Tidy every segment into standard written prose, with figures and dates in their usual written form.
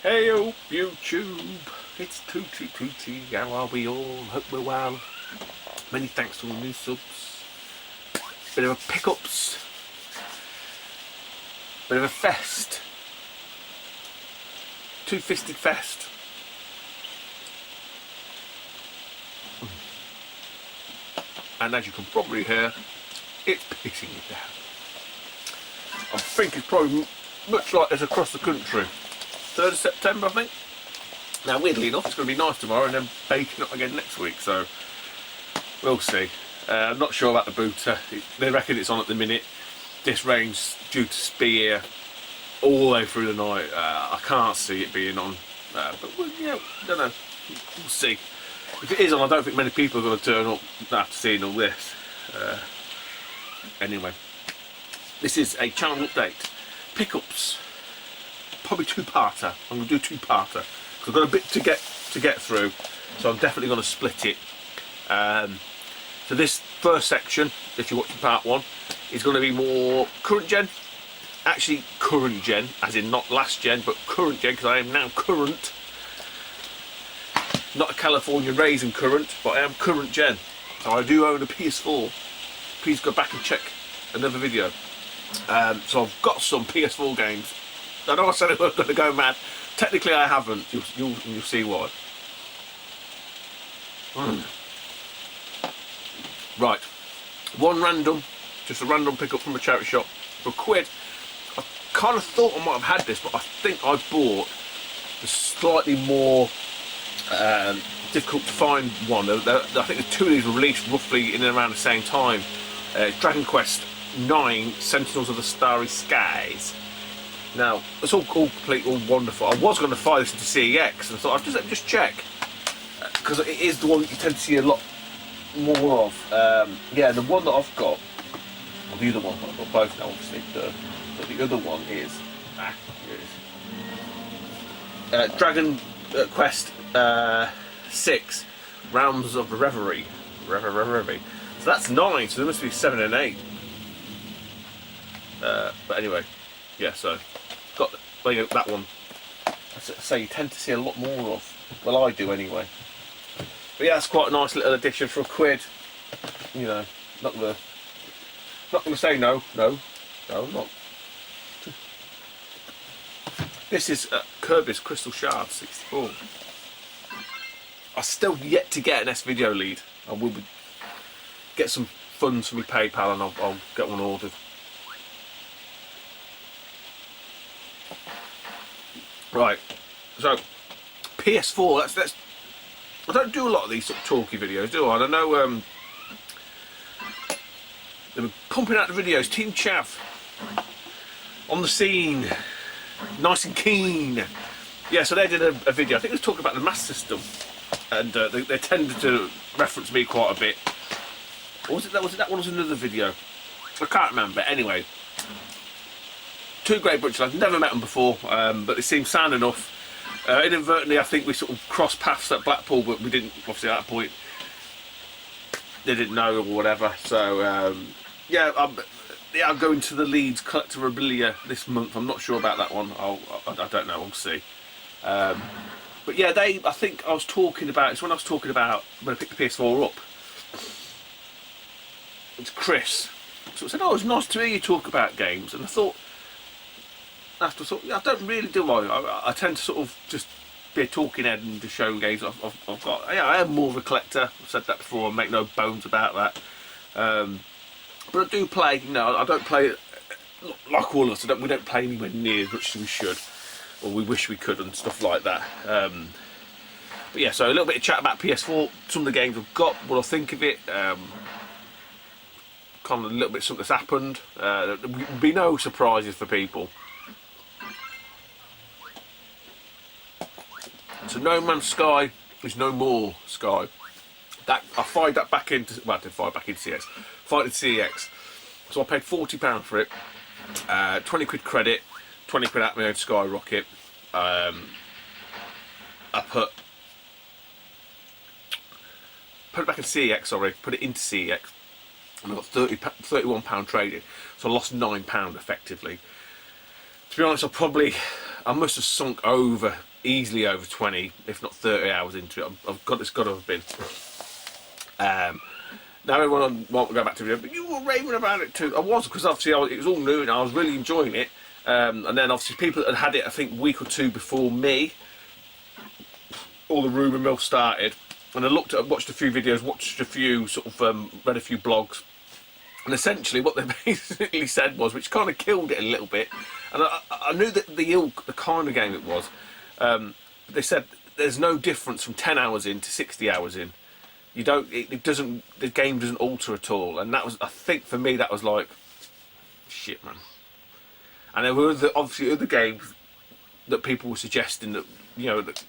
Hey up YouTube, it's Tooty Tooty, how are we all? Hope we're well. Many thanks to all new subs. Bit of a pickups, bit of a fest, two-fisted fest. And as you can probably hear, it's pissing it down. I think it's probably much like this across the country. 3rd of September, I think. Now, weirdly enough, it's going to be nice tomorrow and then baking up again next week, so we'll see. I'm not sure about the booter. They reckon it's on at the minute. This rain's due to be here all the way through the night. I can't see it being on, but we'll, yeah, don't know. We'll see. If it is on, I don't think many people are going to turn up after seeing all this. Anyway, this is a channel update. Pickups. Probably two-parter. I'm going to do two-parter because I've got a bit to get through, so I'm definitely going to split it. So this first section, if you're watching part one, is going to be more current gen. Actually, current gen, as in not last gen, but current gen, because I am now current. Not a California raisin current, but I am current gen. So I do own a PS4. Please go back and check another video. So I've got some PS4 games. I know I said I was going to go mad. Technically I haven't. You'll see why. Right. One random, just a random pickup from a charity shop for £1. I kind of thought I might have had this, but I think I bought the slightly more difficult to find one. I think the two of these were released roughly in and around the same time. Dragon Quest 9 Sentinels of the Starry Skies. Now, it's all complete, all wonderful. I was going to fire this into CEX, and I thought, let me just check. Because it is the one that you tend to see a lot more of. Yeah, the one that I've got, well, the other one, I've got both now, obviously. But the other one is, here it is. Dragon Quest 6, Realms of Reverie. Reverie. So that's 9, so there must be 7 and 8. But anyway, yeah, so got that one. So you tend to see a lot more of. Well, I do anyway. But yeah, it's quite a nice little addition for £1. You know, not gonna say no, I'm not. This is Kirby's Crystal Shard 64. I still yet to get an S-Video lead. I will get some funds from my PayPal and I'll get one ordered. Right, so PS4. That's. I don't do a lot of these sort of talky videos, do I? I know they were pumping out the videos. Team Chav on the scene, nice and keen. Yeah, so they did a video. I think they was talking about the Master System, and they tended to reference me quite a bit. Or was it that one? Was another video? I can't remember. Anyway. Two great bunches. I've never met them before, but they seem sound enough. Inadvertently, I think we sort of crossed paths at Blackpool, but we didn't. Obviously, at that point, they didn't know or whatever. So yeah, I'm going to the Leeds Collectorabilia this month. I'm not sure about that one. I don't know. We'll see. But yeah, I think I was talking about. It's when I was talking about when I picked the PS4 up. It's Chris. So I said, "Oh, it's nice to hear you talk about games," and I thought. After I don't really do I tend to sort of just be a talking head and just show games I've got. Yeah, I am more of a collector. I've said that before. I make no bones about that. But I do play. You know, I don't play like all of us. We don't play anywhere near as much as we should, or we wish we could, and stuff like that. But yeah, so a little bit of chat about PS4. Some of the games I've got. What I think of it. Kind of a little bit something that's happened. There will be no surprises for people. So No Man's Sky is no more Sky. That I fired that back into. Well, I did fire back into CX. Fired into CEX. So I paid £40 for it. 20 quid credit. 20 quid out my own Skyrocket. I put it back in CEX. Sorry, put it into CEX, and I got £31 traded. So I lost £9 effectively. To be honest, I must have sunk over easily over 20, if not 30 hours into it. It's got to have been. Now everyone won't go back to video, but you were raving about it too. I was, because obviously it was all new and I was really enjoying it. And then obviously people that had it, I think, a week or two before me, all the rumour mill started. And I watched a few videos, watched a few read a few blogs, and essentially what they basically said was, which kind of killed it a little bit. And I knew that the kind of game it was. They said there's no difference from 10 hours in to 60 hours in. You don't. The game doesn't alter at all. And that was, I think, for me, that was like, shit, man. And there were obviously other games that people were suggesting that, you know, that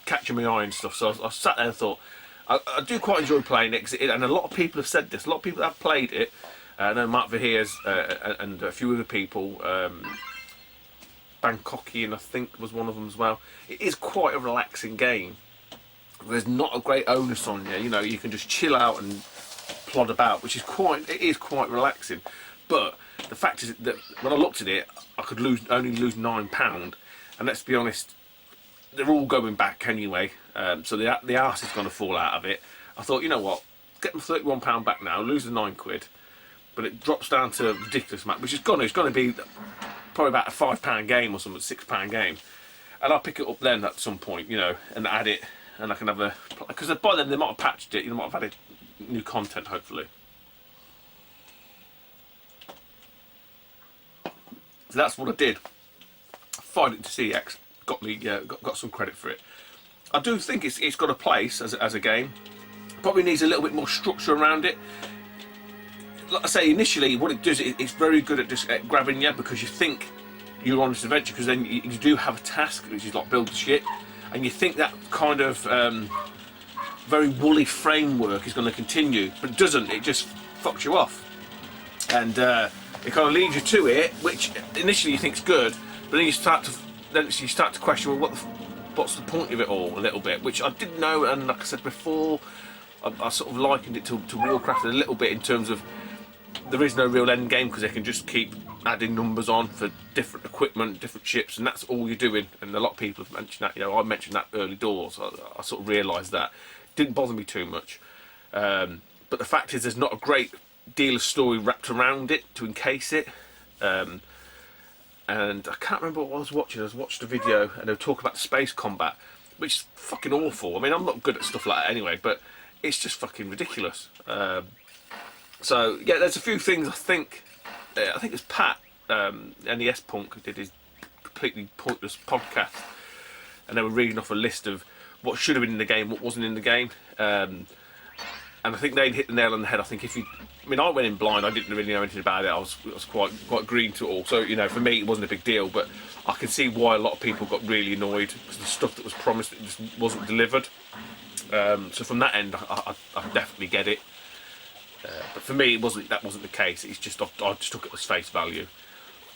catching my eye and stuff. So I sat there and thought, I do quite enjoy playing it, and a lot of people have said this. A lot of people have played it. I know Mark Verheer's and a few other people. Bangkokian, I think, was one of them as well. It is quite a relaxing game. There's not a great onus on you. You know, you can just chill out and plod about, which is quite relaxing. But the fact is that when I looked at it, I could only lose £9, and let's be honest, they're all going back anyway. So the arse is going to fall out of it. I thought, you know what, get my £31 back now, lose the £9, but it drops down to a ridiculous amount, which is it's going to be probably about a £5 game or something, £6 game, and I'll pick it up then at some point, you know, and add it, and I can have because by then they might have patched it, you know, might have added new content hopefully. So that's what I did. Fired it to CX, got some credit for it. I do think it's got a place as a game. Probably needs a little bit more structure around it. Like I say, initially what it does, it's very good at just grabbing you, because you think you're on this adventure, because then you do have a task, which is like build the shit, and you think that kind of very woolly framework is going to continue, but it doesn't. It just fucks you off, and it kind of leads you to it, which initially you think's good, but then you start to question, well, what's the point of it all, a little bit, which I didn't know. And like I said before, I sort of likened it to Warcraft a little bit, in terms of there is no real end game, because they can just keep adding numbers on for different equipment, different ships, and that's all you're doing. And a lot of people have mentioned that. You know, I mentioned that early doors. I sort of realised that. Didn't bother me too much. But the fact is, there's not a great deal of story wrapped around it to encase it. And I can't remember what I was watching. I watched a video and they were talking about space combat, which is fucking awful. I mean, I'm not good at stuff like that anyway, but it's just fucking ridiculous. So yeah, there's a few things I think it was Pat, NES Punk, who did his completely pointless podcast, and they were reading off a list of what should have been in the game, what wasn't in the game, and I think they'd hit the nail on the head. I think I went in blind. I didn't really know anything about it. I was quite green to it all. So, you know, for me it wasn't a big deal, but I can see why a lot of people got really annoyed, because the stuff that was promised, it just wasn't delivered. So from that end, I definitely get it. But for me, that wasn't the case. It's just I just took it as face value.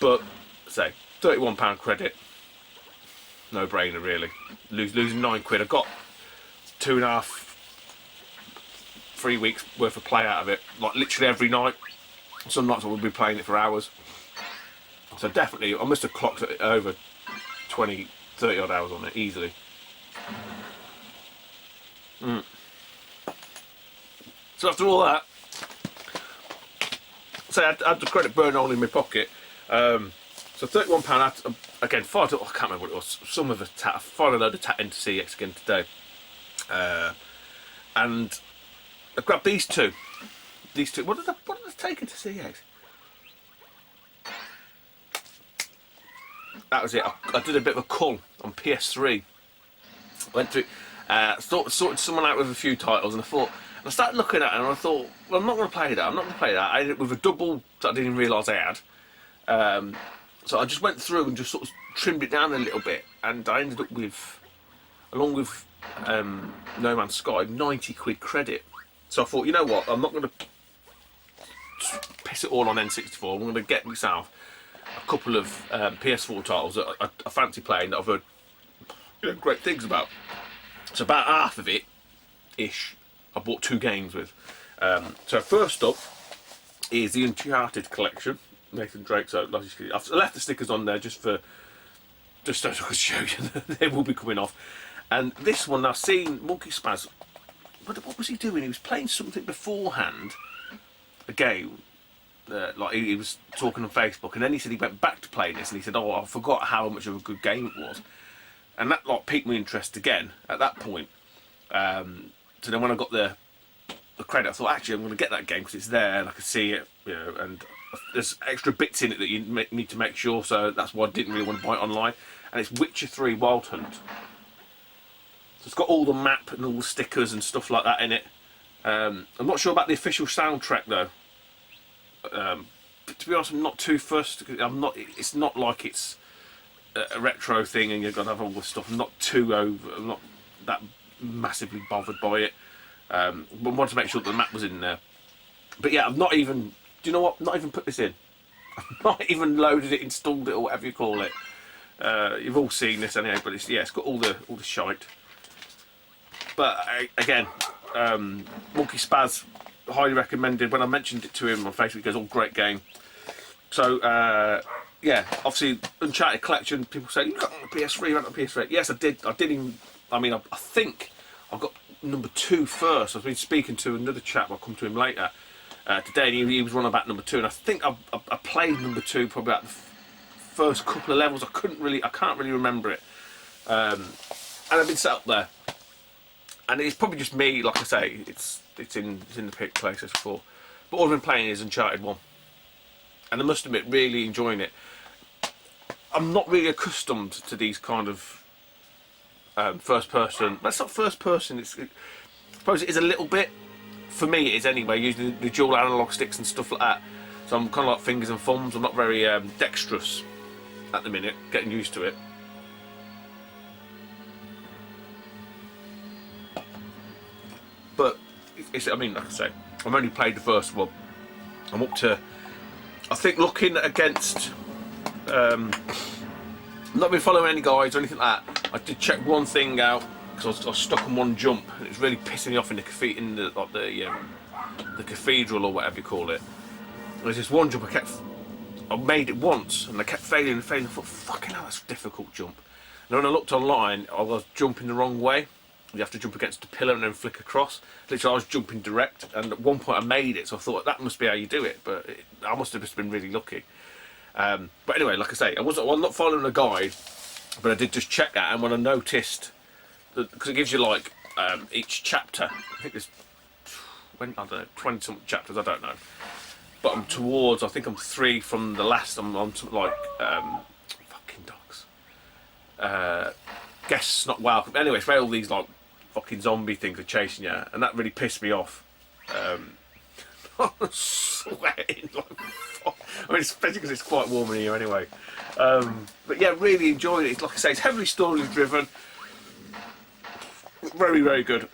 But say £31 credit, no brainer really. Losing £9. I got 2.5, 3 weeks worth of play out of it, like literally every night. Some nights I would be playing it for hours. So definitely, I must have clocked it over 20, 30 odd hours on it easily. So after all that, so I had the credit burn hole in my pocket. So £31, again, fired up, I can't remember what it was, some of the fired a load of into CX again today. And I grabbed these two. What did I take into CX? That was it. I did a bit of a cull on PS3. Went through, sorted someone out with a few titles, and I started looking at it, and I thought, well, I'm not going to play that. I did it with a double that I didn't even realise I had. So I just went through and just sort of trimmed it down a little bit, and I ended up with, along with No Man's Sky, £90 credit. So I thought, you know what, I'm not going to piss it all on N64. I'm going to get myself a couple of PS4 titles that I fancy playing, that I've heard, you know, great things about. So about half of it, ish, I bought 2 games with. So first up is the Uncharted collection, Nathan Drake. So I've left the stickers on there just just so I could show you, they will be coming off. And this one, I've seen Monkey Spaz. What was he doing? He was playing something beforehand, a game. Like he was talking on Facebook, and then he said he went back to playing this, and he said, "Oh, I forgot how much of a good game it was," and that like piqued my interest again at that point. So then when I got the credit, I thought actually I'm going to get that game because it's there and I can see it, you know, and there's extra bits in it that you need to make sure. So that's why I didn't really want to buy it online. And it's Witcher 3 Wild Hunt. So it's got all the map and all the stickers and stuff like that in it. I'm not sure about the official soundtrack though. To be honest, I'm not too fussed. It's not like it's a retro thing and you've got to have all this stuff. I'm not too over. I'm not that massively bothered by it. But I wanted to make sure that the map was in there. But yeah, I've not even. Do you know what? I've not even put this in. I've not even loaded it, installed it, or whatever you call it. You've all seen this anyway. But it's got all the shite. But again, Monkey Spaz, highly recommended. When I mentioned it to him on Facebook, he goes, "Oh, great game." So yeah, obviously Uncharted Collection. People say you got it on the PS3, you got it on the PS3. Yes, I did. I didn't. I mean, I think I got number 2 first. I've been speaking to another chap. I'll come to him later today, and he was on about number 2. And I think I played number 2 probably about the first couple of levels. I can't really remember it. And I've been set up there, and it's probably just me. Like I say, it's in the PlayStation 4. But all I've been playing is Uncharted 1, and I must admit, really enjoying it. I'm not really accustomed to these kind of first person. That's not first person. I suppose it is a little bit. For me, it is anyway. Using the dual analog sticks and stuff like that. So I'm kind of like fingers and thumbs. I'm not very dexterous at the minute. Getting used to it. But I mean, like I say, I've only played the first one. I'm up to. I think looking against. Not been following any guides or anything like that. I did check one thing out because I was stuck on one jump and it was really pissing me off in the cathedral or whatever you call it. There's this one jump I made it once and I kept failing and failing. I thought, fucking hell, that's a difficult jump. And when I looked online, I was jumping the wrong way. You have to jump against a pillar and then flick across. Literally, I was jumping direct, and at one point I made it, so I thought that must be how you do it. But I must have just been really lucky. But anyway, like I say, I'm not following a guide, but I did just check that, and when I noticed, because it gives you like each chapter, I think there's, I don't know, 20 something chapters, I don't know. But I'm towards, I think I'm 3 from the last, I'm on to like, fucking dogs. Guests not welcome. Anyway, it's where all these like fucking zombie things are chasing you, and that really pissed me off. I'm sweating like fuck. I mean, especially because it's quite warm in here anyway. But yeah, really enjoyed it. Like I say, it's heavily story driven. Very, very good.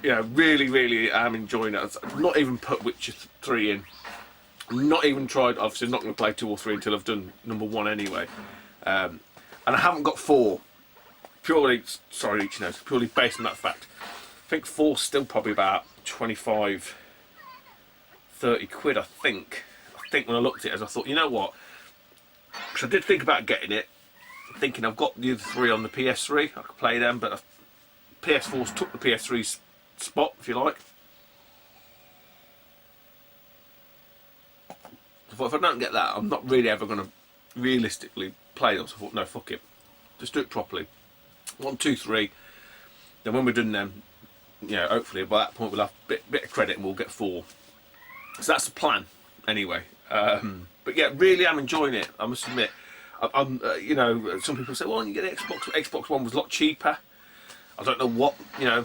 You know, really am enjoying it. I've not even put Witcher 3 in. Not even tried. Obviously, I'm not going to play 2 or 3 until I've done number 1 anyway. And I haven't got 4. Purely, sorry, each knows. Purely based on that fact. I think 4's still probably about 25, 30 quid. I think when I looked at it, I thought, you know what? Because I did think about getting it, thinking I've got the other 3 on the PS3. I could play them, but PS4's took the PS3's spot, if you like. I thought if I don't get that, I'm not really ever going to realistically play them. So I thought, no, fuck it. Just do it properly. 1, 2, 3. Then when we're done them, you know, hopefully by that point we'll have a bit of credit and we'll get 4. So that's the plan, anyway. But yeah, really am enjoying it. I must admit. You know, some people say, well, you get Xbox. Xbox One was a lot cheaper. I don't know what, you know.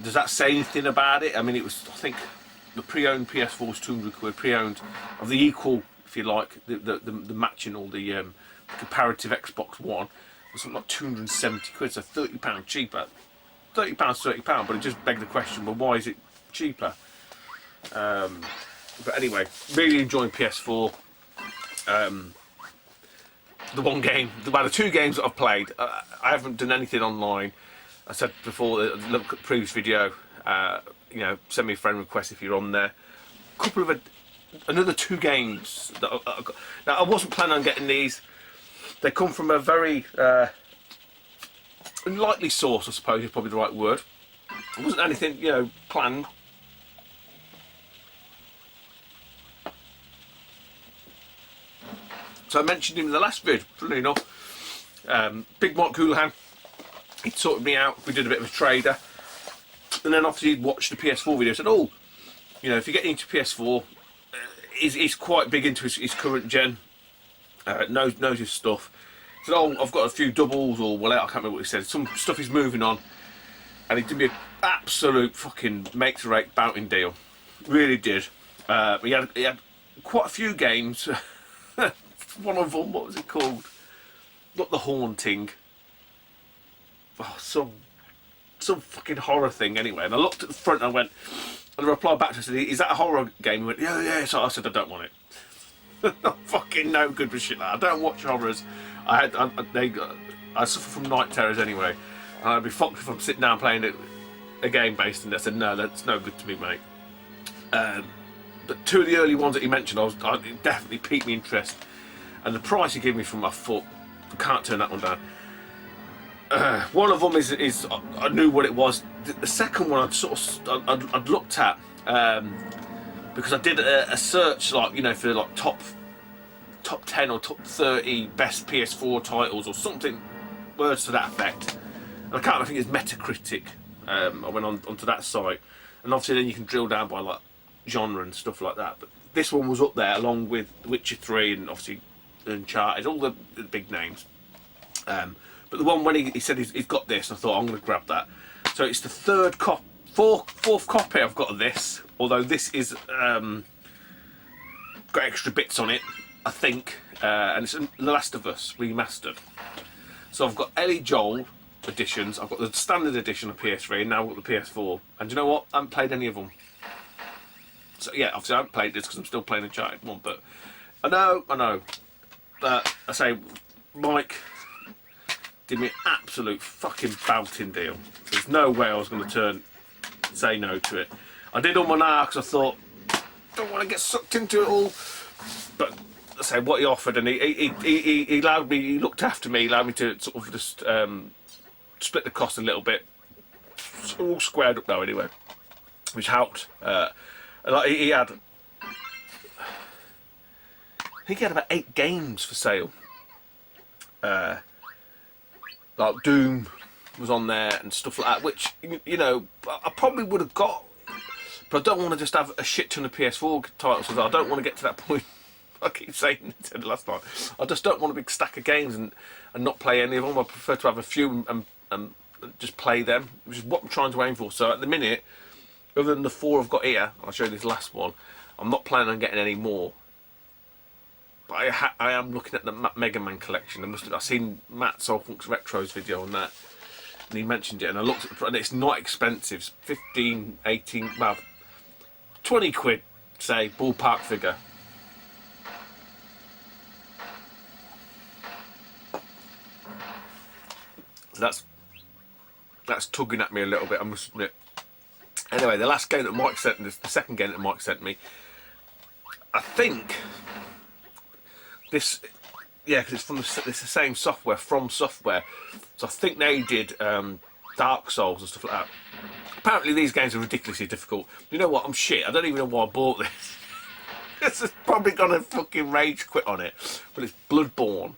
Does that say anything about it? I mean, it was. I think the pre-owned PS4 was 200 quid. Pre-owned of the equal, if you like, the matching or the comparative Xbox One was something like 270 quid. So £30 cheaper. £30, £30. But it just begged the question, well, why is it cheaper? But anyway, really enjoying PS4. The one game, the 2 games that I've played, I haven't done anything online. I said before, look at the previous video, you know, send me a friend request if you're on there. Another 2 games that I got. Now, I wasn't planning on getting these. They come from a very lightly sourced, I suppose is probably the right word. It wasn't anything, you know, planned. So I mentioned him in the last vid, funnily enough. Big Mike Houlihan, he sorted me out. We did a bit of a trader, and then after he'd watched the PS4 video, he said, "Oh, you know, if you get into PS4, he's quite big into his current gen. Knows his stuff." He said, "Oh, I've got a few doubles or whatever." I can't remember what he said. Some stuff he's moving on, and he did me an absolute fucking make to rate bouting deal. Really did. He had quite a few games. One of them, what was it called? Not The Haunting. Oh, some fucking horror thing anyway. And I looked at the front and I went, and I replied back to him, I said, "Is that a horror game?" He went, "Yeah." So I said, "I don't want it." I'm fucking no good for shit like that. I don't watch horrors. I suffer from night terrors anyway. And I'd be fucked if I'm sitting down playing a game based on this. I said, "No, that's no good to me, mate." But two of the early ones that he mentioned, it definitely piqued my interest. And the price he gave me for my foot, I can't turn that one down. One of them is I knew what it was. The second one I'd looked at because I did a search, like, you know, for like top 10 or top 30 best PS4 titles or something, words to that effect. And I can't. I think it's Metacritic. I went onto that site, and obviously then you can drill down by like genre and stuff like that. But this one was up there along with The Witcher 3 and obviously Uncharted, all the big names. But the one when he said he's got this, I thought I'm going to grab that. So it's the fourth copy I've got of this. Although this is got extra bits on it, I think, and it's The Last of Us remastered. So I've got Ellie Joel editions. I've got the standard edition of PS3, and now I've got the PS4. And do you know what? I haven't played any of them. So yeah, obviously I haven't played this because I'm still playing Uncharted 1. But I know. I say, Mike did me an absolute fucking bouting deal. There's no way I was going to say no to it. I did on my now because I thought, don't want to get sucked into it all. But I say what he offered, and he allowed me. He looked after me. He allowed me to sort of just split the cost a little bit. It's all squared up now anyway, which helped. Like he had. I think he had about 8 games for sale. Like Doom was on there and stuff like that, which, you know, I probably would have got, but I don't want to just have a shit ton of PS4 titles. I don't want to get to that point. I keep saying it last night. I just don't want a big stack of games and not play any of them. I prefer to have a few and just play them, which is what I'm trying to aim for. So at the minute, other than the 4 I've got here, I'll show you this last one, I'm not planning on getting any more. But I am looking at the Mega Man collection. I've seen Matt Soulfunk's Retro's video on that, and he mentioned it, and I looked at the price, and it's not expensive. It's 15, 18, well, 20 quid, say, ballpark figure. So that's tugging at me a little bit, I must admit. Anyway, the last game that Mike sent me, the second game that Mike sent me, I think this, yeah, because it's the same software, From Software. So I think they did Dark Souls and stuff like that. Apparently these games are ridiculously difficult. You know what? I'm shit. I don't even know why I bought this. This is probably gonna fucking rage quit on it. But it's Bloodborne.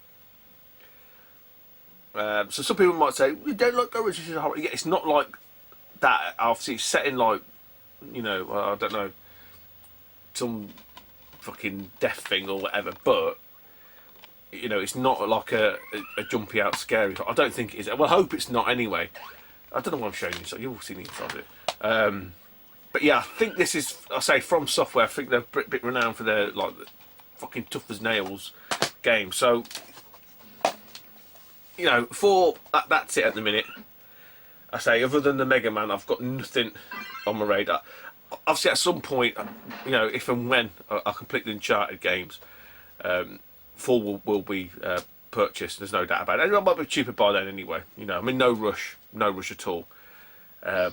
So some people might say, "You don't like horror, horror." Yeah, it's not like that. Obviously, it's set in like, you know, I don't know, some fucking death thing or whatever. But you know, it's not like a jumpy out scary. I don't think it is. Well, I hope it's not anyway. I don't know why I'm showing you, so you'll see the inside of it. But yeah, I think this is, I say, From Software. I think they're a bit renowned for their like fucking tough as nails game. So you know, that's it at the minute. I say, other than the Mega Man, I've got nothing on my radar. Obviously, at some point, you know, if and when I complete the Uncharted games, 4 will be purchased. There's no doubt about it. I might be cheaper by then anyway. You know, I'm in no rush at all. I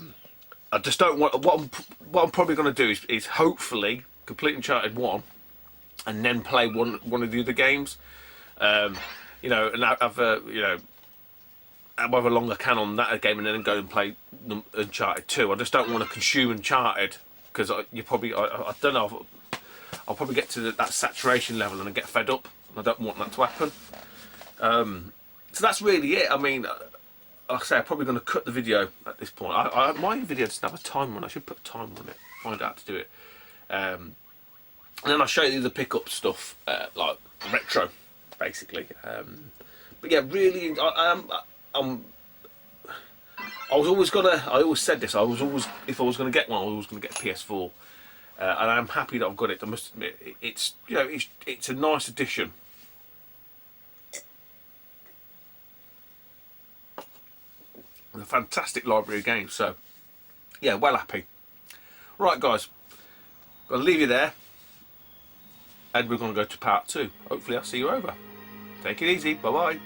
just don't want. What I'm probably going to do is hopefully complete Uncharted 1, and then play one of the other games. You know, and have you know, however long I can on that game, and then go and play Uncharted 2. I just don't want to consume Uncharted, because I don't know, I'll probably get to that saturation level and I get fed up. I don't want that to happen. So that's really it. I mean, like I say, I'm probably going to cut the video at this point. My video doesn't have a timer on it. I should put a timer on it, find out how to do it. And then I'll show you the pickup stuff, like retro, basically. But yeah, really, I always said this, if I was gonna get one, I was always gonna get a PS4, and I'm happy that I've got it. I must admit, it's a nice addition. A fantastic library of games. So yeah, well happy. Right, guys, I'll leave you there, and we're gonna go to part 2. Hopefully, I'll see you over. Take it easy. Bye bye.